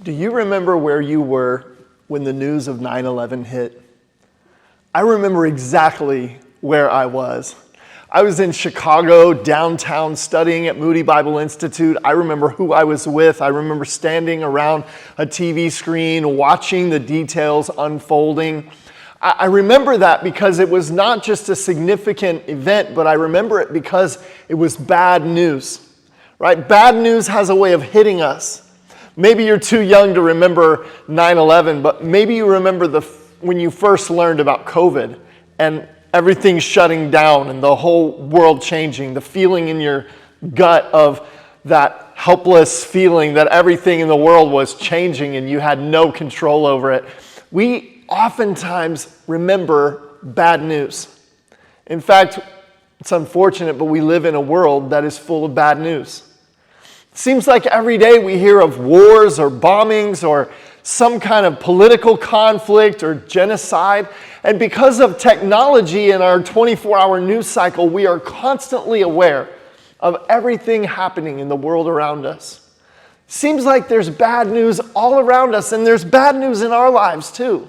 Do you remember where you were when the news of 9/11 hit? I remember exactly where I was. I was in Chicago, downtown, studying at Moody Bible Institute. I remember who I was with. I remember standing around a TV screen, watching the details unfolding. I remember that because it was not just a significant event, but I remember it because it was bad news, right? Bad news has a way of hitting us. Maybe you're too young to remember 9/11, but maybe you remember when you first learned about COVID and everything shutting down and the whole world changing, the feeling in your gut of that helpless feeling that everything in the world was changing and you had no control over it. We oftentimes remember bad news. In fact, it's unfortunate, but we live in a world that is full of bad news. It seems like every day we hear of wars or bombings or some kind of political conflict or genocide. And because of technology and our 24-hour news cycle, we are constantly aware of everything happening in the world around us. Seems like there's bad news all around us, and there's bad news in our lives too.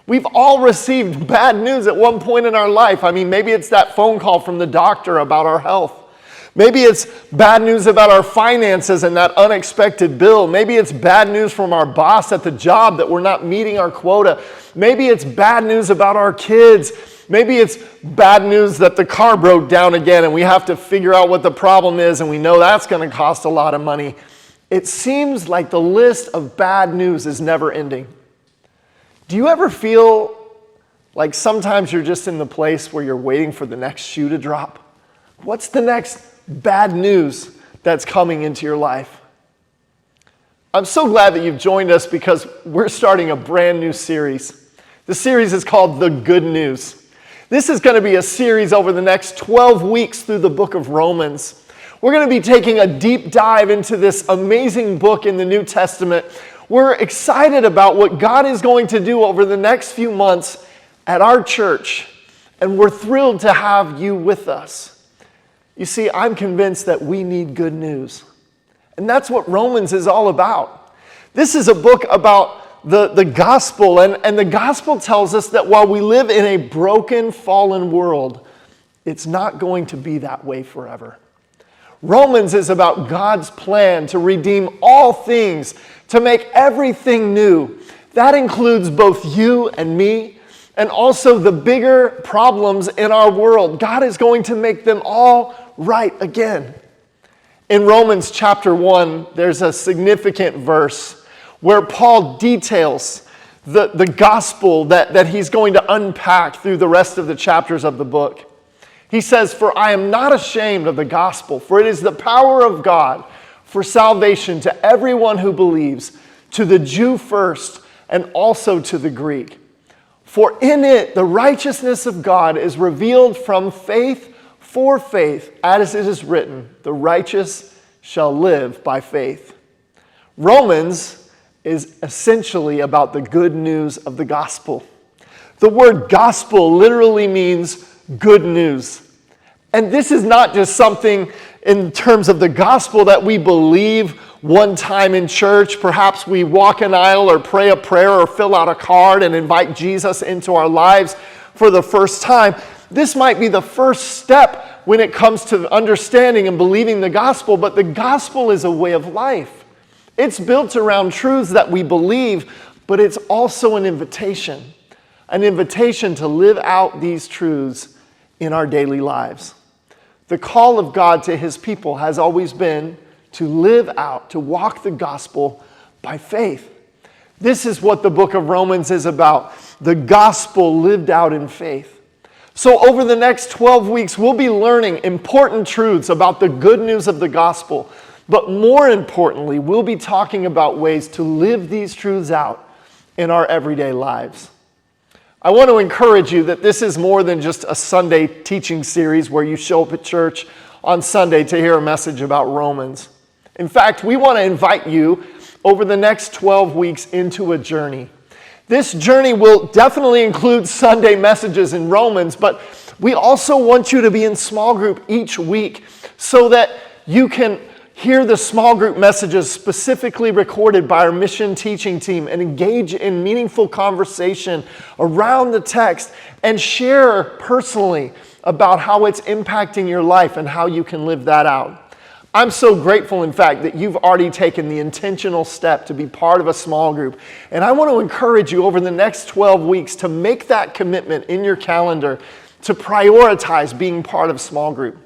We've all received bad news at one point in our life. I mean, maybe it's that phone call from the doctor about our health. Maybe it's bad news about our finances and that unexpected bill. Maybe it's bad news from our boss at the job that we're not meeting our quota. Maybe it's bad news about our kids. Maybe it's bad news that the car broke down again and we have to figure out what the problem is, and we know that's going to cost a lot of money. It seems like the list of bad news is never ending. Do you ever feel like sometimes you're just in the place where you're waiting for the next shoe to drop? What's the next bad news that's coming into your life? I'm so glad that you've joined us because we're starting a brand new series. The series is called The Good News. This is going to be a series over the next 12 weeks through the book of Romans. We're going to be taking a deep dive into this amazing book in the New Testament. We're excited about what God is going to do over the next few months at our church, and we're thrilled to have you with us. You see, I'm convinced that we need good news. And that's what Romans is all about. This is a book about the gospel, and the gospel tells us that while we live in a broken, fallen world, it's not going to be that way forever. Romans is about God's plan to redeem all things, to make everything new. That includes both you and me, and also the bigger problems in our world. God is going to make them all right again. In Romans chapter 1, there's a significant verse where Paul details the gospel that he's going to unpack through the rest of the chapters of the book. He says, "For I am not ashamed of the gospel, for it is the power of God for salvation to everyone who believes, to the Jew first, and also to the Greek. For in it the righteousness of God is revealed from faith for faith, as it is written, the righteous shall live by faith." Romans is essentially about the good news of the gospel. The word gospel literally means good news. And this is not just something in terms of the gospel that we believe one time in church. Perhaps we walk an aisle or pray a prayer or fill out a card and invite Jesus into our lives for the first time. This might be the first step when it comes to understanding and believing the gospel, but the gospel is a way of life. It's built around truths that we believe, but it's also an invitation to live out these truths in our daily lives. The call of God to his people has always been to live out, to walk the gospel by faith. This is what the book of Romans is about, the gospel lived out in faith. So over the next 12 weeks, we'll be learning important truths about the good news of the gospel. But more importantly, we'll be talking about ways to live these truths out in our everyday lives. I want to encourage you that this is more than just a Sunday teaching series where you show up at church on Sunday to hear a message about Romans. In fact, we want to invite you over the next 12 weeks into a journey. This journey will definitely include Sunday messages in Romans, but we also want you to be in small group each week so that you can hear the small group messages specifically recorded by our mission teaching team, and engage in meaningful conversation around the text, and share personally about how it's impacting your life and how you can live that out. I'm so grateful, in fact, that you've already taken the intentional step to be part of a small group. And I want to encourage you over the next 12 weeks to make that commitment in your calendar to prioritize being part of small group.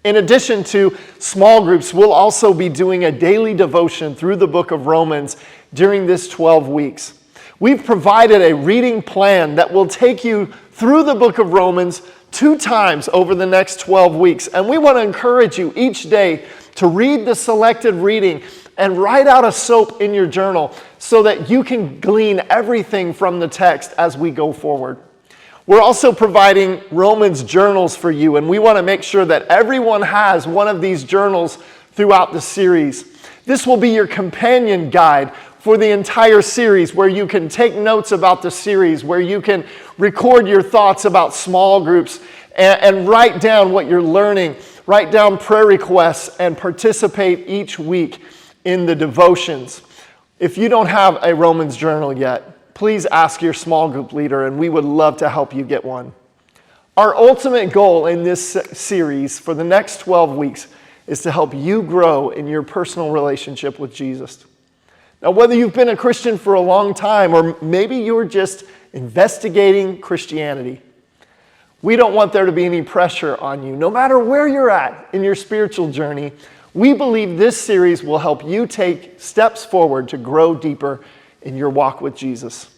In addition to small groups, we'll also be doing a daily devotion through the book of Romans during this 12 weeks. We've provided a reading plan that will take you through the book of Romans 2 times over the next 12 weeks. And we want to encourage you each day to read the selected reading and write out a SOAP in your journal so that you can glean everything from the text as we go forward. We're also providing Romans journals for you, and we want to make sure that everyone has one of these journals throughout the series. This will be your companion guide for the entire series, where you can take notes about the series, where you can record your thoughts about small groups and write down what you're learning, write down prayer requests, and participate each week in the devotions. If you don't have a Romans journal yet, please ask your small group leader, and we would love to help you get one. Our ultimate goal in this series for the next 12 weeks is to help you grow in your personal relationship with Jesus. Now, whether you've been a Christian for a long time, or maybe you're just investigating Christianity, we don't want there to be any pressure on you. No matter where you're at in your spiritual journey, we believe this series will help you take steps forward to grow deeper in your walk with Jesus.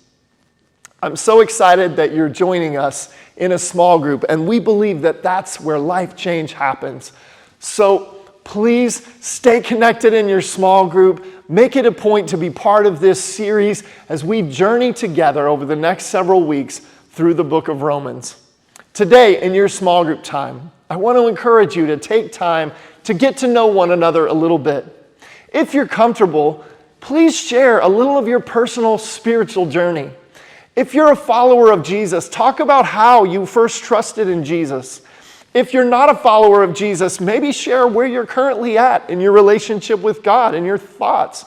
I'm so excited that you're joining us in a small group, and we believe that that's where life change happens. So please stay connected in your small group. Make it a point to be part of this series as we journey together over the next several weeks through the book of Romans. Today, in your small group time, I want to encourage you to take time to get to know one another a little bit. If you're comfortable, please share a little of your personal spiritual journey. If you're a follower of Jesus, talk about how you first trusted in Jesus. If you're not a follower of Jesus, maybe share where you're currently at in your relationship with God and your thoughts.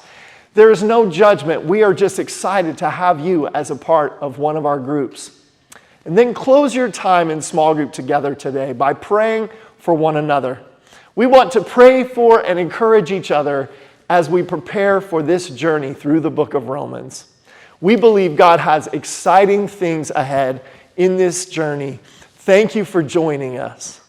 There is no judgment. We are just excited to have you as a part of one of our groups. And then close your time in small group together today by praying for one another. We want to pray for and encourage each other as we prepare for this journey through the book of Romans. We believe God has exciting things ahead in this journey. Thank you for joining us.